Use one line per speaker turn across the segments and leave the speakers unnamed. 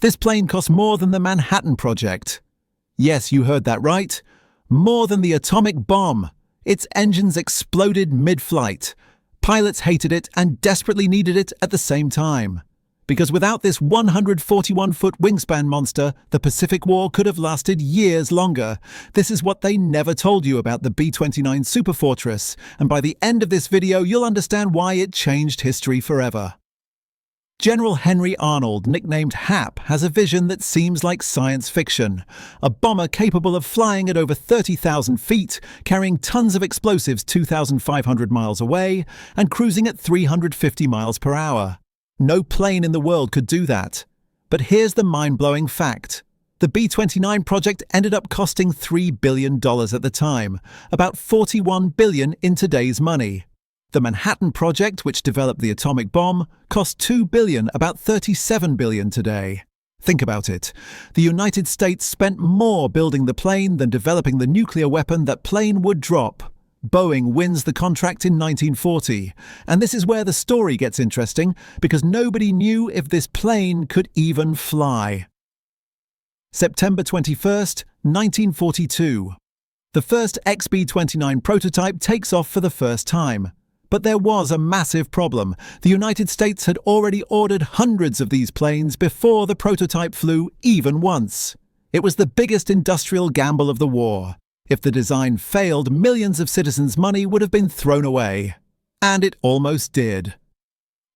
This plane cost more than the Manhattan Project. Yes, you heard that right. More than the atomic bomb. Its engines exploded mid-flight. Pilots hated it and desperately needed it at the same time. Because without this 141-foot wingspan monster, the Pacific War could have lasted years longer. This is what they never told you about the B-29 Superfortress, and by the end of this video you'll understand why it changed history forever. General Henry Arnold, nicknamed HAP, has a vision that seems like science fiction. A bomber capable of flying at over 30,000 feet, carrying tons of explosives 2,500 miles away, and cruising at 350 miles per hour. No plane in the world could do that. But here's the mind-blowing fact. The B-29 project ended up costing $3 billion at the time, about $41 billion in today's money. The Manhattan Project, which developed the atomic bomb, cost $2 billion, about $37 billion today. Think about it. The United States spent more building the plane than developing the nuclear weapon that plane would drop. Boeing wins the contract in 1940. And this is where the story gets interesting, because nobody knew if this plane could even fly. September 21st, 1942. The first XB-29 prototype takes off for the first time. But there was a massive problem. The United States had already ordered hundreds of these planes before the prototype flew even once. It was the biggest industrial gamble of the war. If the design failed, millions of citizens' money would have been thrown away. And it almost did.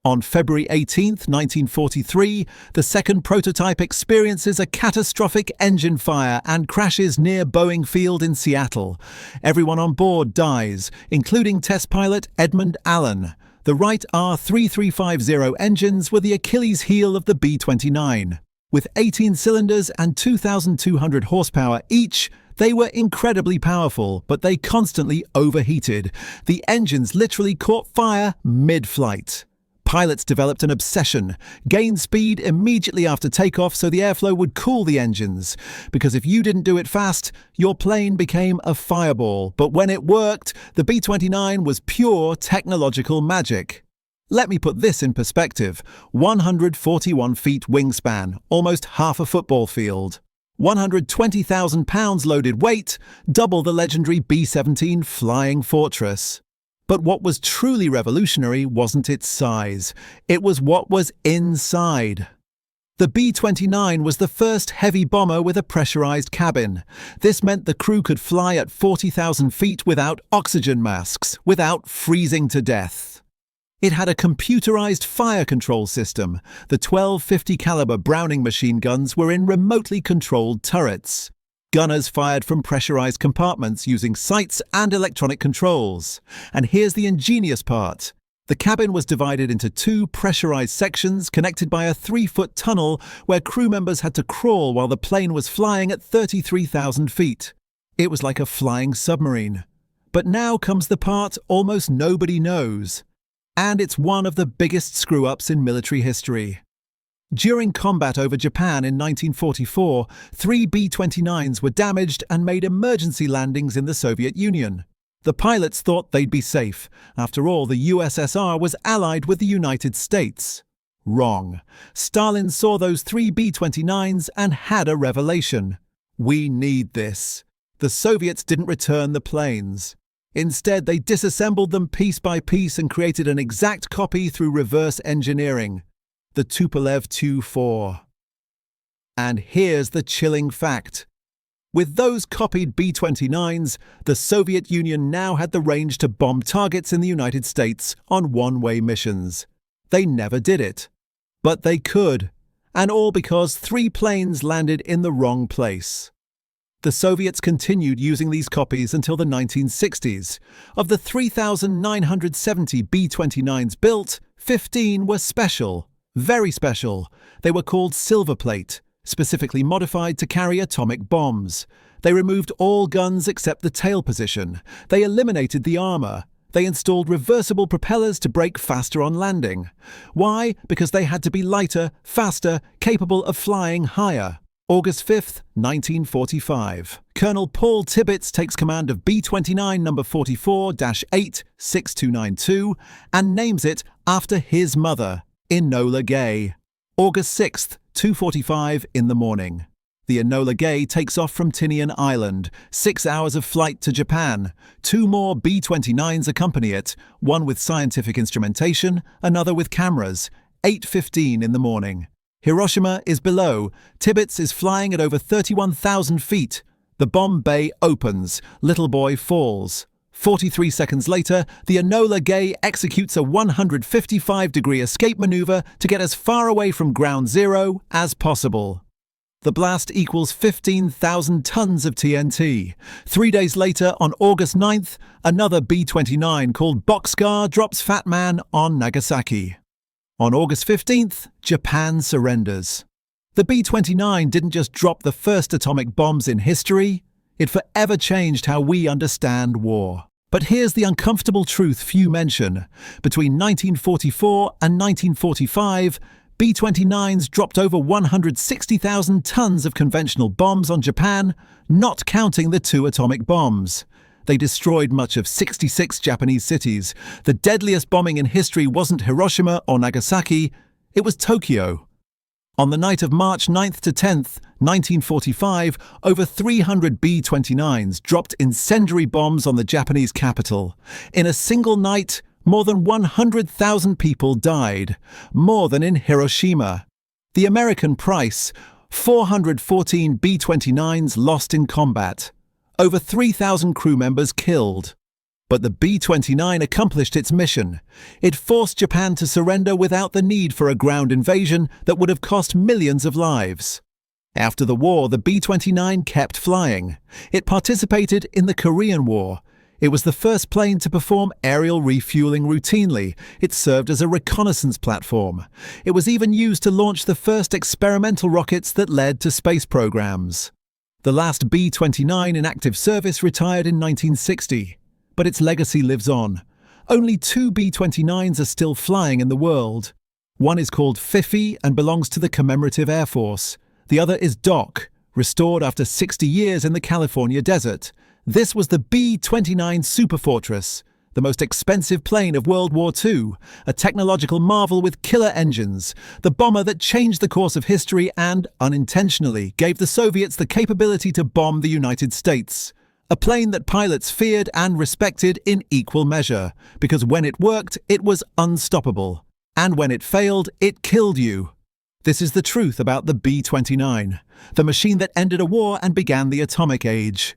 On February 18, 1943, the second prototype experiences a catastrophic engine fire and crashes near Boeing Field in Seattle. Everyone on board dies, including test pilot Edmund Allen. The Wright R-3350 engines were the Achilles heel of the B-29. With 18 cylinders and 2,200 horsepower each, they were incredibly powerful, but they constantly overheated. The engines literally caught fire mid-flight. Pilots developed an obsession: gain speed immediately after takeoff so the airflow would cool the engines. Because if you didn't do it fast, your plane became a fireball. But when it worked, the B-29 was pure technological magic. Let me put this in perspective. 141 feet wingspan, almost half a football field. 120,000 pounds loaded weight, double the legendary B-17 Flying Fortress. But what was truly revolutionary wasn't its size. It was what was inside. The B-29 was the first heavy bomber with a pressurized cabin. This meant the crew could fly at 40,000 feet without oxygen masks, without freezing to death. It had a computerized fire control system. The 1250 caliber Browning machine guns were in remotely controlled turrets. Gunners fired from pressurized compartments using sights and electronic controls. And here's the ingenious part. The cabin was divided into two pressurized sections connected by a 3-foot tunnel where crew members had to crawl while the plane was flying at 33,000 feet. It was like a flying submarine. But now comes the part almost nobody knows. And it's one of the biggest screw-ups in military history. During combat over Japan in 1944, 3 B-29s were damaged and made emergency landings in the Soviet Union. The pilots thought they'd be safe. After all, the USSR was allied with the United States. Wrong. Stalin saw those 3 B-29s and had a revelation. We need this. The Soviets didn't return the planes. Instead, they disassembled them piece by piece and created an exact copy through reverse engineering. The Tupolev Tu-4. And here's the chilling fact. With those copied B-29s, the Soviet Union now had the range to bomb targets in the United States on one-way missions. They never did it. But they could. And all because 3 planes landed in the wrong place. The Soviets continued using these copies until the 1960s. Of the 3,970 B-29s built, 15 were special. Very special. They were called Silverplate, specifically modified to carry atomic bombs. They removed all guns except the tail position. They eliminated the armor. They installed reversible propellers to brake faster on landing. Why? Because they had to be lighter, faster, capable of flying higher. August 5th, 1945. Colonel Paul Tibbets takes command of B-29 number 44-86292 and names it after his mother, Enola Gay. August 6th, 2:45 in the morning. The Enola Gay takes off from Tinian Island, 6 hours of flight to Japan. 2 more B-29s accompany it, one with scientific instrumentation, another with cameras. 8:15 in the morning. Hiroshima is below. Tibbets is flying at over 31,000 feet. The bomb bay opens. Little boy falls. 43 seconds later, the Enola Gay executes a 155-degree escape maneuver to get as far away from ground zero as possible. The blast equals 15,000 tons of TNT. 3 days later, on August 9th, another B-29 called Boxcar drops Fat Man on Nagasaki. On August 15th, Japan surrenders. The B-29 didn't just drop the first atomic bombs in history, it forever changed how we understand war. But here's the uncomfortable truth few mention. Between 1944 and 1945, B-29s dropped over 160,000 tons of conventional bombs on Japan, not counting the 2 atomic bombs. They destroyed much of 66 Japanese cities. The deadliest bombing in history wasn't Hiroshima or Nagasaki, it was Tokyo. On the night of March 9th to 10th, 1945, over 300 B-29s dropped incendiary bombs on the Japanese capital. In a single night, more than 100,000 people died, more than in Hiroshima. The American price, 414 B-29s lost in combat, over 3,000 crew members killed. But the B-29 accomplished its mission. It forced Japan to surrender without the need for a ground invasion that would have cost millions of lives. After the war, the B-29 kept flying. It participated in the Korean War. It was the first plane to perform aerial refueling routinely. It served as a reconnaissance platform. It was even used to launch the first experimental rockets that led to space programs. The last B-29 in active service retired in 1960, but its legacy lives on. Only 2 B-29s are still flying in the world. One is called Fifi and belongs to the Commemorative Air Force. The other is Doc, restored after 60 years in the California desert. This was the B-29 Superfortress, the most expensive plane of World War II, a technological marvel with killer engines, the bomber that changed the course of history and, unintentionally, gave the Soviets the capability to bomb the United States. A plane that pilots feared and respected in equal measure, because when it worked, it was unstoppable. And when it failed, it killed you. This is the truth about the B-29, the machine that ended a war and began the atomic age.